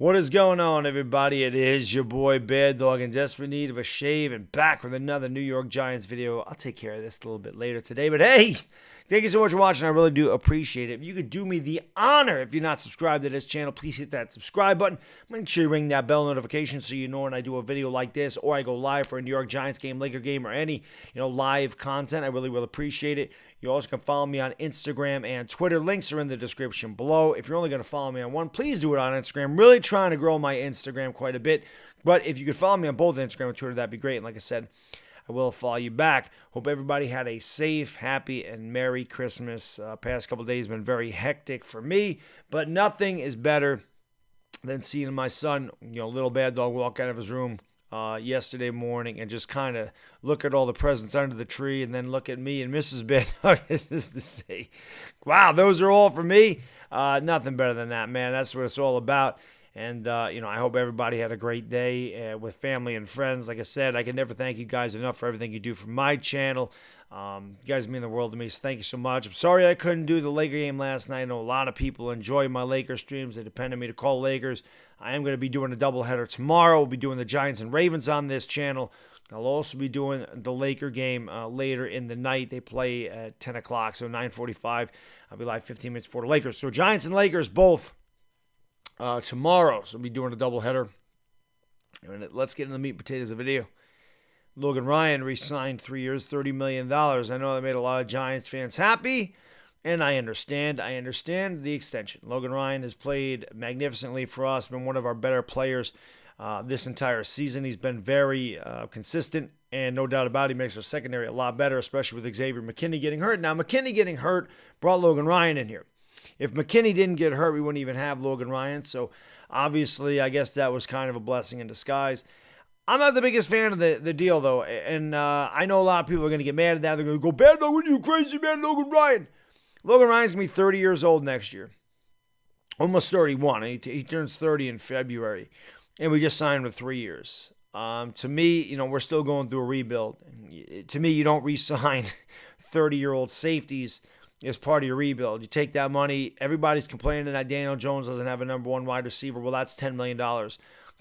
What is going on, everybody? It is your boy Baddog in desperate need of a shave and back with another New York Giants video. I'll take care of this a little bit later today, but hey, thank you so much for watching. I really do appreciate it. If you could do me the honor, if you're not subscribed to this channel, please hit that subscribe button. Make sure you ring that bell notification so you know when I do a video like this or I go live for a New York Giants game, Laker game, or any live content. I really will appreciate it. You also can follow me on Instagram and Twitter. Links are in the description below. If you're only going to follow me on one, please do it on Instagram. Really trying to grow my Instagram quite a bit. But if you could follow me on both Instagram and Twitter, that'd be great. And like I said, I will follow you back. Hope everybody had a safe, happy, and Merry Christmas. Past couple of days have been very hectic for me. But nothing is better than seeing my son, little Baddog, walk out of his room yesterday morning and just kind of look at all the presents under the tree and then look at me and Mrs. Baddog just to say, wow, those are all for me. Nothing better than that, man. That's what it's all about. And, I hope everybody had a great day with family and friends. Like I said, I can never thank you guys enough for everything you do for my channel. You guys mean the world to me, so thank you so much. I'm sorry I couldn't do the Laker game last night. I know a lot of people enjoy my Laker streams. They depend on me to call Lakers. I am going to be doing a doubleheader tomorrow. We'll be doing the Giants and Ravens on this channel. I'll also be doing the Laker game later in the night. They play at 10 o'clock, so 9:45. I'll be live 15 minutes before the Lakers. So Giants and Lakers both tomorrow. So we'll be doing a doubleheader. And let's get into the meat and potatoes of the video. Logan Ryan re-signed 3 years, $30 million. I know that made a lot of Giants fans happy, and I understand. The extension. Logan Ryan has played magnificently for us, been one of our better players this entire season. He's been very consistent, and no doubt about it, he makes our secondary a lot better, especially with Xavier McKinney getting hurt. Now, McKinney getting hurt brought Logan Ryan in here. If McKinney didn't get hurt, we wouldn't even have Logan Ryan, so obviously I guess that was kind of a blessing in disguise. I'm not the biggest fan of the deal, though, and I know a lot of people are going to get mad at that. They're going to go, Baddog, what are you crazy, man, Logan Ryan? Logan Ryan's going to be 30 years old next year. Almost 31. He turns 30 in February, and we just signed with 3 years. To me, we're still going through a rebuild. To me, you don't re-sign 30-year-old safeties as part of your rebuild. You take that money. Everybody's complaining that Daniel Jones doesn't have a number one wide receiver. Well, that's $10 million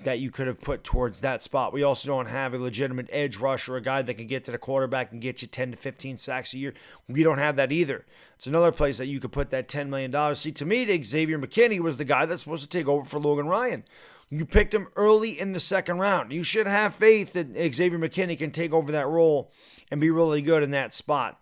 that you could have put towards that spot. We also don't have a legitimate edge rusher, a guy that can get to the quarterback and get you 10 to 15 sacks a year. We don't have that either. It's another place that you could put that $10 million. See, to me, Xavier McKinney was the guy that's supposed to take over for Logan Ryan. You picked him early in the second round. You should have faith that Xavier McKinney can take over that role and be really good in that spot.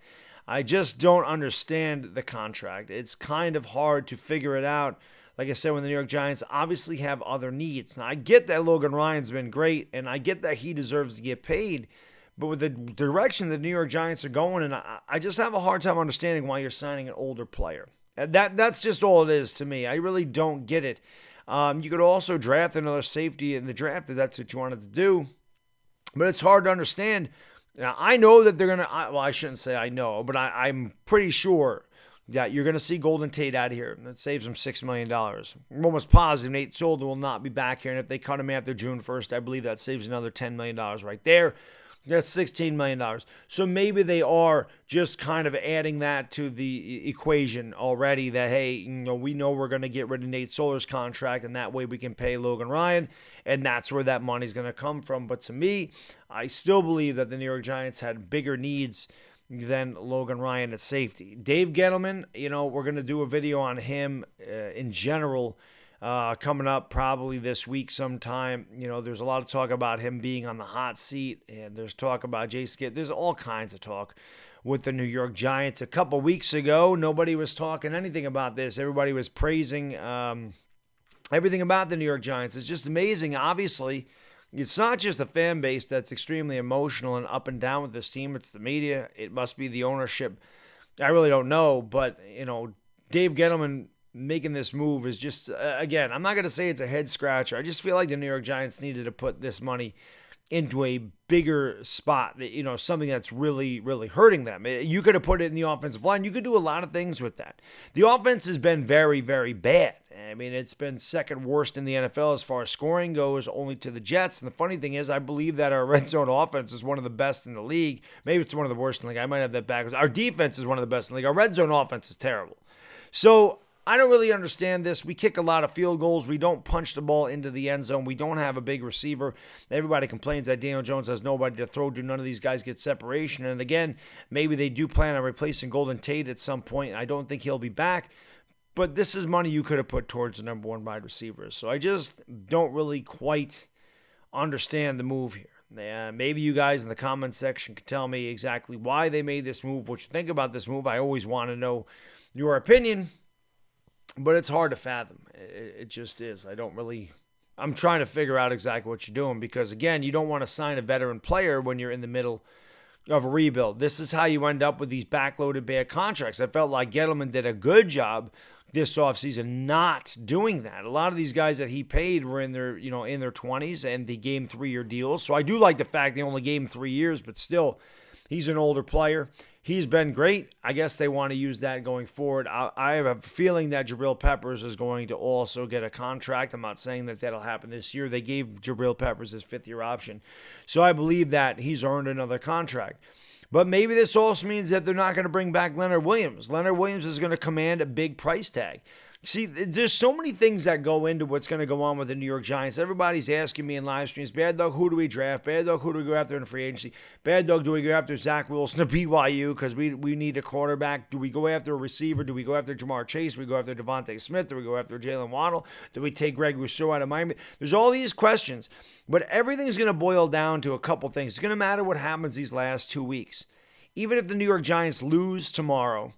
I just don't understand the contract. It's kind of hard to figure it out. Like I said, when the New York Giants obviously have other needs. Now, I get that Logan Ryan's been great, and I get that he deserves to get paid. But with the direction the New York Giants are going, and I just have a hard time understanding why you're signing an older player. That's just all it is to me. I really don't get it. You could also draft another safety in the draft if that's what you wanted to do. But it's hard to understand. Now, I know that they're going to, well, I shouldn't say I know, but I'm pretty sure that you're going to see Golden Tate out of here. That saves them $6 million. I'm almost positive Nate Solder will not be back here. And if they cut him after June 1st, I believe that saves another $10 million right there. That's $16 million. So maybe they are just kind of adding that to the equation already that, hey, we know we're going to get rid of Nate Solder's contract, and that way we can pay Logan Ryan, and that's where that money's going to come from. But to me, I still believe that the New York Giants had bigger needs than Logan Ryan at safety. Dave Gettleman, we're going to do a video on him in general coming up probably this week sometime. There's a lot of talk about him being on the hot seat, and there's talk about Jay Skid. There's all kinds of talk with the New York Giants. A couple weeks ago, nobody was talking anything about this. Everybody was praising everything about the New York Giants. It's just amazing. Obviously, it's not just the fan base that's extremely emotional and up and down with this team. It's the media. It must be the ownership. I really don't know, but, Dave Gettleman making this move is just, again, I'm not going to say it's a head scratcher. I just feel like the New York Giants needed to put this money into a bigger spot, something that's really, really hurting them. You could have put it in the offensive line. You could do a lot of things with that. The offense has been very, very bad. I mean, it's been second worst in the NFL as far as scoring goes, only to the Jets. And the funny thing is, I believe that our red zone offense is one of the best in the league. Maybe it's one of the worst in the league. I might have that backwards. Our defense is one of the best in the league. Our red zone offense is terrible. So I don't really understand this. We kick a lot of field goals. We don't punch the ball into the end zone. We don't have a big receiver. Everybody complains that Daniel Jones has nobody to throw to. None of these guys get separation. And again, maybe they do plan on replacing Golden Tate at some point. I don't think he'll be back. But this is money you could have put towards the number one wide receivers. So I just don't really quite understand the move here. Maybe you guys in the comments section can tell me exactly why they made this move, what you think about this move. I always want to know your opinion. But it's hard to fathom. It just is. I'm trying to figure out exactly what you're doing because, again, you don't want to sign a veteran player when you're in the middle of a rebuild. This is how you end up with these backloaded bad contracts. I felt like Gettleman did a good job this offseason not doing that. A lot of these guys that he paid were in their 20s and they gave him 3-year deals. So I do like the fact they only gave him 3 years, but still, he's an older player. He's been great. I guess they want to use that going forward. I have a feeling that Jabril Peppers is going to also get a contract. I'm not saying that that'll happen this year. They gave Jabril Peppers his 5th-year option. So I believe that he's earned another contract. But maybe this also means that they're not going to bring back Leonard Williams. Leonard Williams is going to command a big price tag. See, there's so many things that go into what's going to go on with the New York Giants. Everybody's asking me in live streams, Baddog, who do we draft? Baddog, who do we go after in free agency? Baddog, do we go after Zach Wilson of BYU because we need a quarterback? Do we go after a receiver? Do we go after Jamar Chase? Do we go after Devontae Smith? Do we go after Jalen Waddle? Do we take Greg Rousseau out of Miami? There's all these questions, but everything's going to boil down to a couple things. It's going to matter what happens these last 2 weeks. Even if the New York Giants lose tomorrow,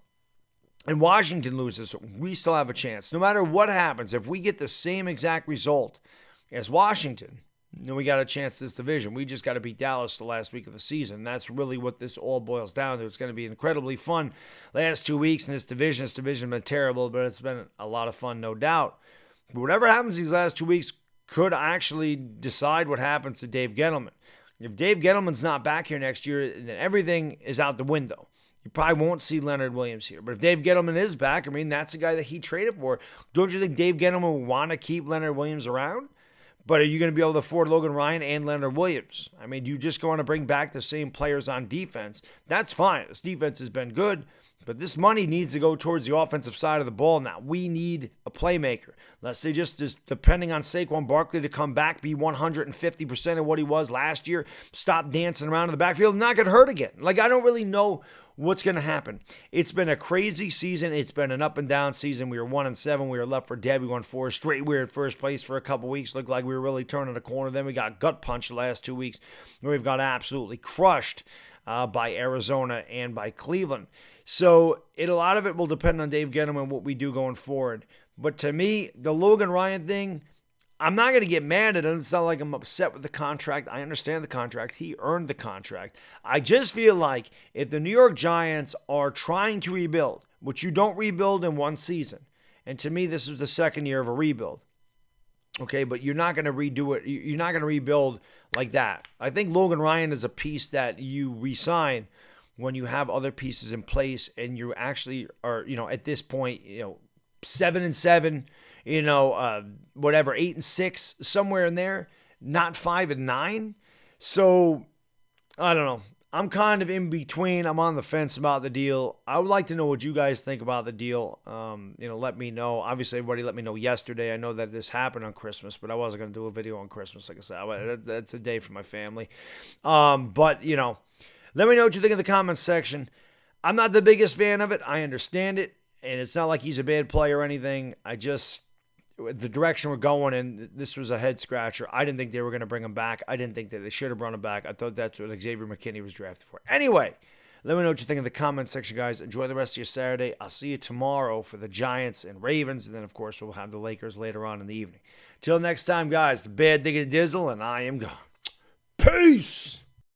and Washington loses, we still have a chance. No matter what happens, if we get the same exact result as Washington, then we got a chance this division. We just got to beat Dallas the last week of the season. That's really what this all boils down to. It's going to be incredibly fun last 2 weeks in this division. This division has been terrible, but it's been a lot of fun, no doubt. But whatever happens these last 2 weeks could actually decide what happens to Dave Gettleman. If Dave Gettleman's not back here next year, then everything is out the window. You probably won't see Leonard Williams here. But if Dave Gettleman is back, I mean, that's the guy that he traded for. Don't you think Dave Gettleman will want to keep Leonard Williams around? But are you going to be able to afford Logan Ryan and Leonard Williams? I mean, do you just want to bring back the same players on defense? That's fine. This defense has been good. But this money needs to go towards the offensive side of the ball now. We need a playmaker. Let's say just depending on Saquon Barkley to come back, be 150% of what he was last year, stop dancing around in the backfield, not get hurt again. Like, I don't really know what's going to happen. It's been a crazy season. It's been an up and down season. We were 1-7. We were left for dead. We won 4 straight. We were at first place for a couple weeks. Looked like we were really turning the corner. Then we got gut punched the last 2 weeks. We've got absolutely crushed by Arizona and by Cleveland. So a lot of it will depend on Dave Gettleman, what we do going forward. But to me, the Logan Ryan thing, I'm not going to get mad at it. It's not like I'm upset with the contract. I understand the contract. He earned the contract. I just feel like if the New York Giants are trying to rebuild, which you don't rebuild in one season, and to me, this was the second year of a rebuild. Okay, but you're not going to redo it. You're not going to rebuild like that. I think Logan Ryan is a piece that you re-sign when you have other pieces in place and you actually are, at this point, 7-7, 8-6, somewhere in there, not 5-9. So I don't know. I'm kind of in between. I'm on the fence about the deal. I would like to know what you guys think about the deal. Let me know. Obviously, everybody let me know yesterday. I know that this happened on Christmas, but I wasn't going to do a video on Christmas. Like I said, that's a day for my family. But let me know what you think in the comments section. I'm not the biggest fan of it. I understand it. And it's not like he's a bad player or anything. The direction we're going in, this was a head scratcher. I didn't think they were going to bring him back. I didn't think that they should have brought him back. I thought that's what Xavier McKinney was drafted for. Anyway, let me know what you think in the comments section, guys. Enjoy the rest of your Saturday. I'll see you tomorrow for the Giants and Ravens. And then, of course, we'll have the Lakers later on in the evening. Till next time, guys, the Bad Diggity Dizzle, and I am gone. Peace!